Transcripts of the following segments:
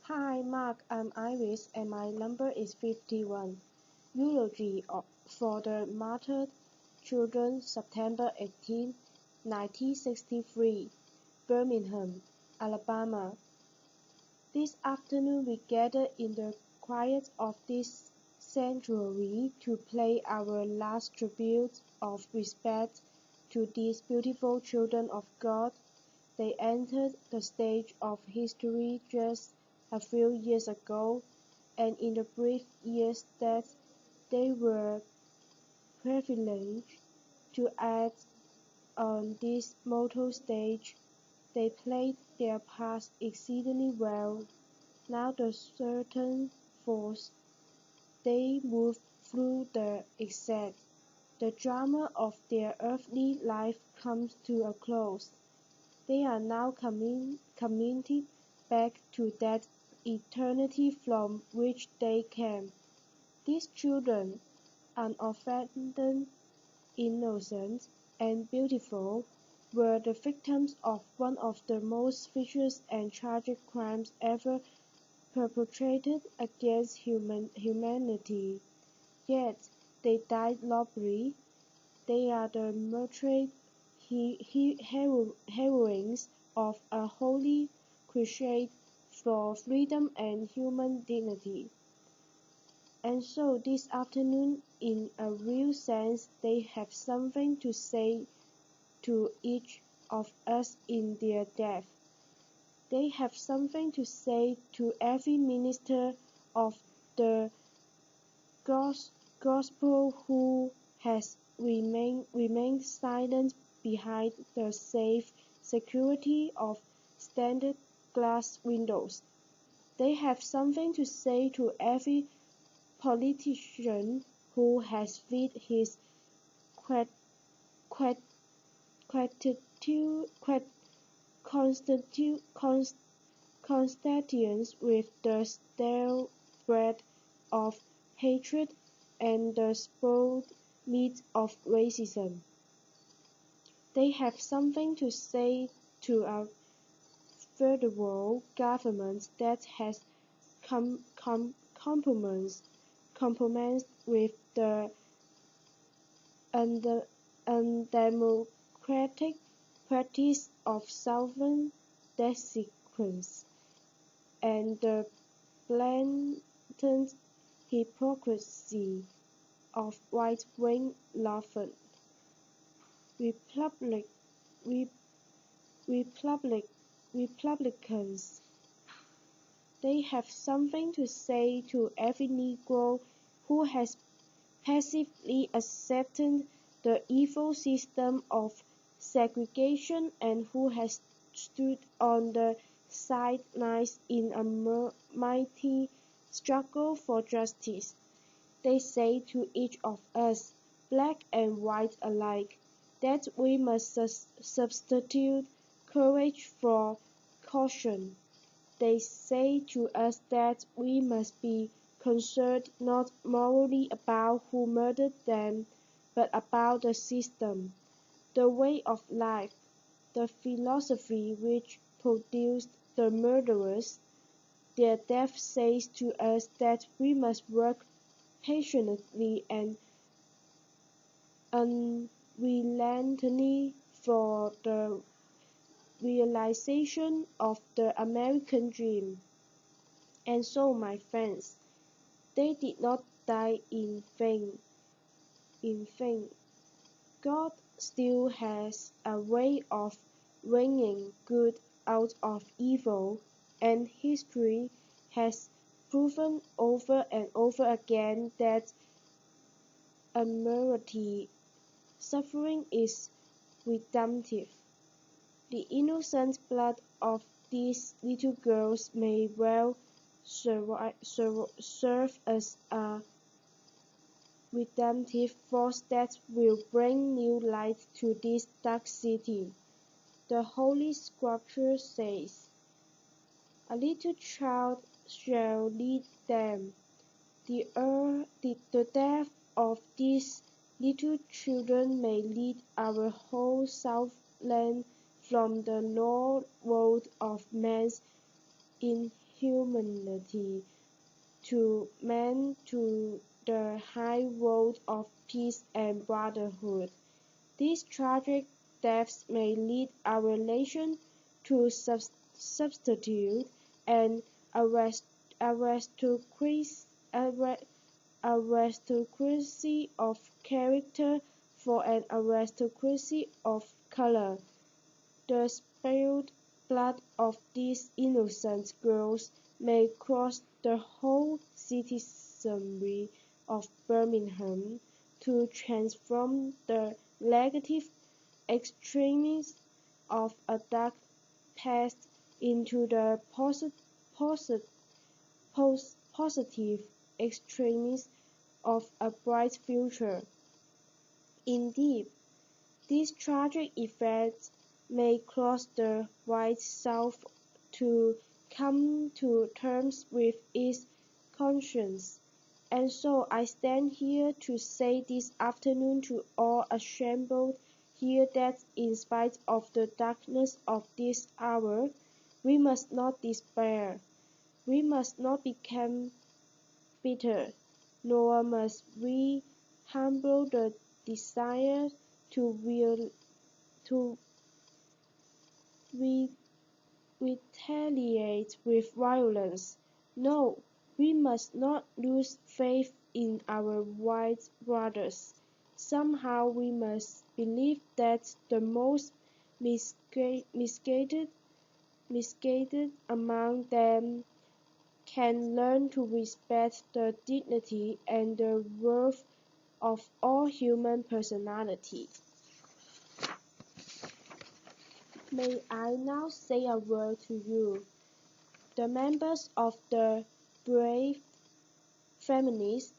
Hi Mark, I'm Iris and my number is 51. Eulogy for the Martyred Children, September 18, 1963, Birmingham, Alabama. This afternoon we gather in the quiet of this sanctuary to pay our last tribute of respect to these beautiful children of God. They entered the stage of history just a few years ago, and in the brief years that they were privileged to act on this mortal stage, they played their parts exceedingly well. Now the certain force they moved through the exit. The drama of their earthly life comes to a close. They are now committed back to that eternity from which they came. These children, unoffended, innocent, and beautiful, were the victims of one of the most vicious and tragic crimes ever perpetrated against humanity. Yet they died nobly. They are the martyred heroines of a holy crusade for freedom and human dignity. And so this afternoon, in a real sense, they have something to say to each of us in their death. They have something to say to every minister of the gospel who has remained silent behind the safe security of stained glass windows. They have something to say to every politician who has fed his constituents with the stale bread of hatred and the spoiled meat of racism. They have something to say to a federal government that has compromised with the undemocratic practice of southern desecration and the blatant hypocrisy of right-wing Republic, Republicans. They have something to say to every Negro who has passively accepted the evil system of segregation and who has stood on the sidelines in a mighty struggle for justice. They say to each of us, black and white alike, that we must substitute courage for caution. They say to us that we must be concerned not morally about who murdered them, but about the system, the way of life, the philosophy which produced the murderers. Their death says to us that we must work patiently and unrelentingly for the realization of the American dream. And so, my friends, they did not die in vain. God still has a way of bringing good out of evil, and history has proven over and over again that unmerited suffering is redemptive. The innocent blood of these little girls may well serve as a redemptive force that will bring new light to this dark city. The Holy Scripture says, "A little child shall lead them." The death of these little children may lead our whole Southland from the low world of man's humanity to man to the high road of peace and brotherhood. These tragic deaths may lead our nation to substitute an aristocracy aristocracy of character for an aristocracy of color. The spilled blood of these innocent girls may cross the whole citizenry of Birmingham to transform the negative extremes of a dark past into the positive extremes of a bright future. Indeed, these tragic events may cause the white South to come to terms with its conscience. And so I stand here to say this afternoon to all assembled here that in spite of the darkness of this hour, we must not despair. We must not become bitter, nor must we humble the desire to retaliate with violence. No, we must not lose faith in our white brothers. Somehow we must believe that the most misguided among them can learn to respect the dignity and the worth of all human personality. May I now say a word to you, the members of the brave feminists.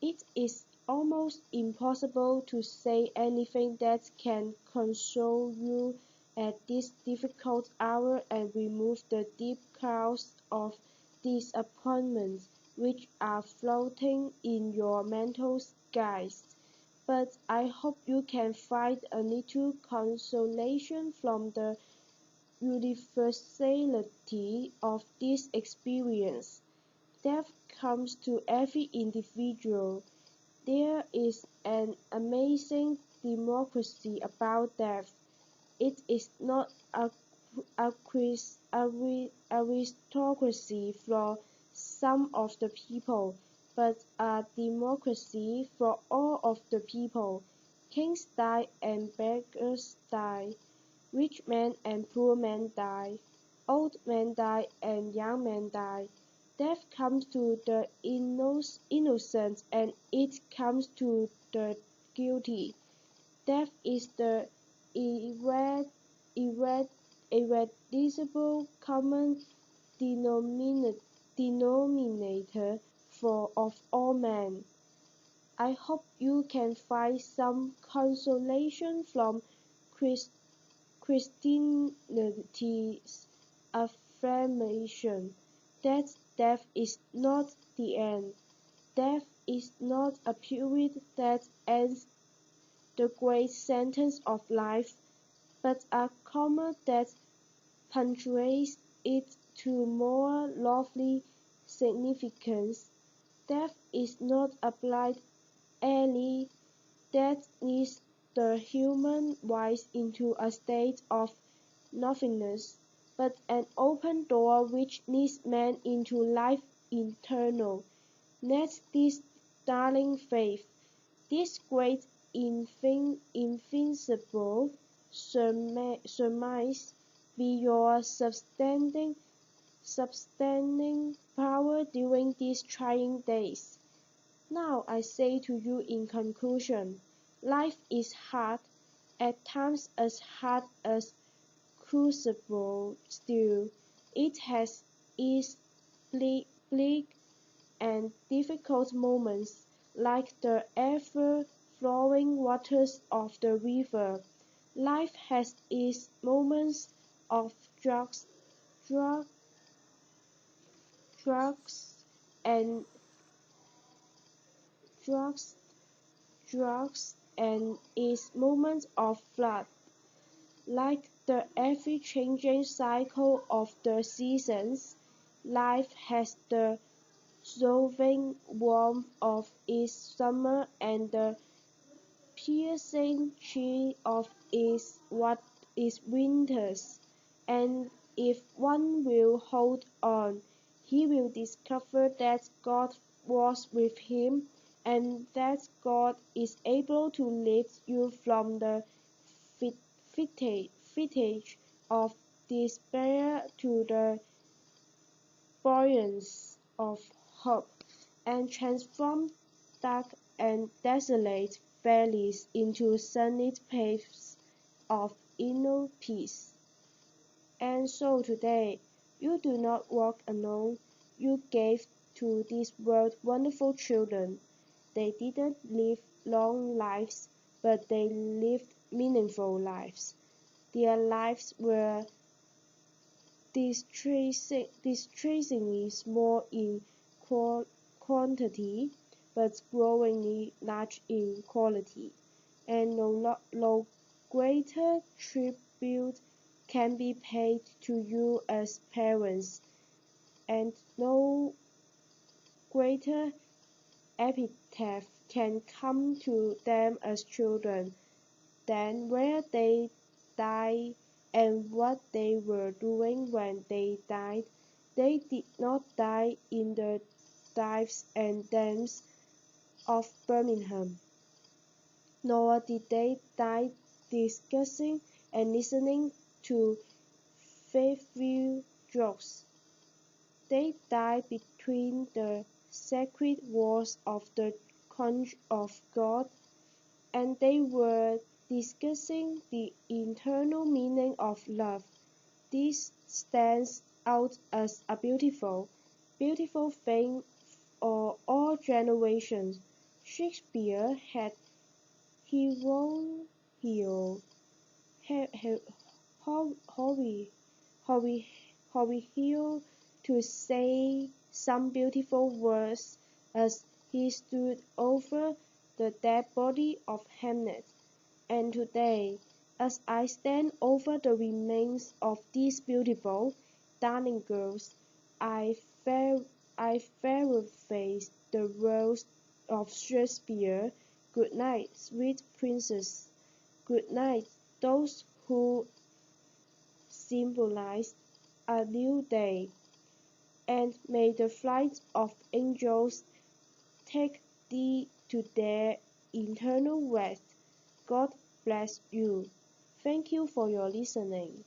It is almost impossible to say anything that can console you at this difficult hour and remove the deep clouds of disappointment which are floating in your mental skies. But I hope you can find a little consolation from the universality of this experience. Death comes to every individual. There is an amazing democracy about death. It is not a aristocracy for some of the people, but a democracy for all of the people. Kings die and beggars die. Rich men and poor men die. Old men die and young men die. Death comes to the innocent and it comes to the guilty. Death is the irreducible common denominator of all men. I hope you can find some consolation from Christianity's affirmation that death is not the end. Death is not a period that ends the great sentence of life, but a comma that punctuates it to more lovely significance. Death is not a blind alley that leads the human race into a state of nothingness, but an open door which leads man into life eternal. Let this darling faith, this great invincible surmise, be your sustaining power during these trying days. Now I say to you in conclusion, life is hard, at times as hard as crucible steel. It has its bleak and difficult moments, like the ever-flowing waters of the river. Life has its moments of drugs, and drugs, drugs, and its moments of flood. Like the ever-changing cycle of the seasons, Life has the soothing warmth of its summer and the piercing chill of its winters, and if one will hold on, he will discover that God was with him, and that God is able to lift you from the fatigue of despair to the buoyancy of hope, and transform dark and desolate valleys into sunny paths of inner peace. And so today, you do not walk alone. You gave to this world wonderful children. They didn't live long lives, but they lived meaningful lives. Their lives were distressingly small in quantity, but growingly large in quality, and no greater tribute can be paid to you as parents, and no greater epitaph can come to them as children than where they died and what they were doing when they died. They did not die in the dives and dens of Birmingham, nor did they die discussing and listening to Fairview jokes. They died between the sacred walls of the conch of God, and they were discussing the eternal meaning of love. This stands out as a beautiful thing for all generations. Shakespeare had Hero, Howie, Howie to say some beautiful words as he stood over the dead body of Hamlet. And today, as I stand over the remains of these beautiful, darling girls, I paraphrase the words of Shakespeare. Good night, sweet princess. Good night, those who symbolize a new day. And may the flight of angels take thee to their eternal rest. God bless you. Thank you for your listening.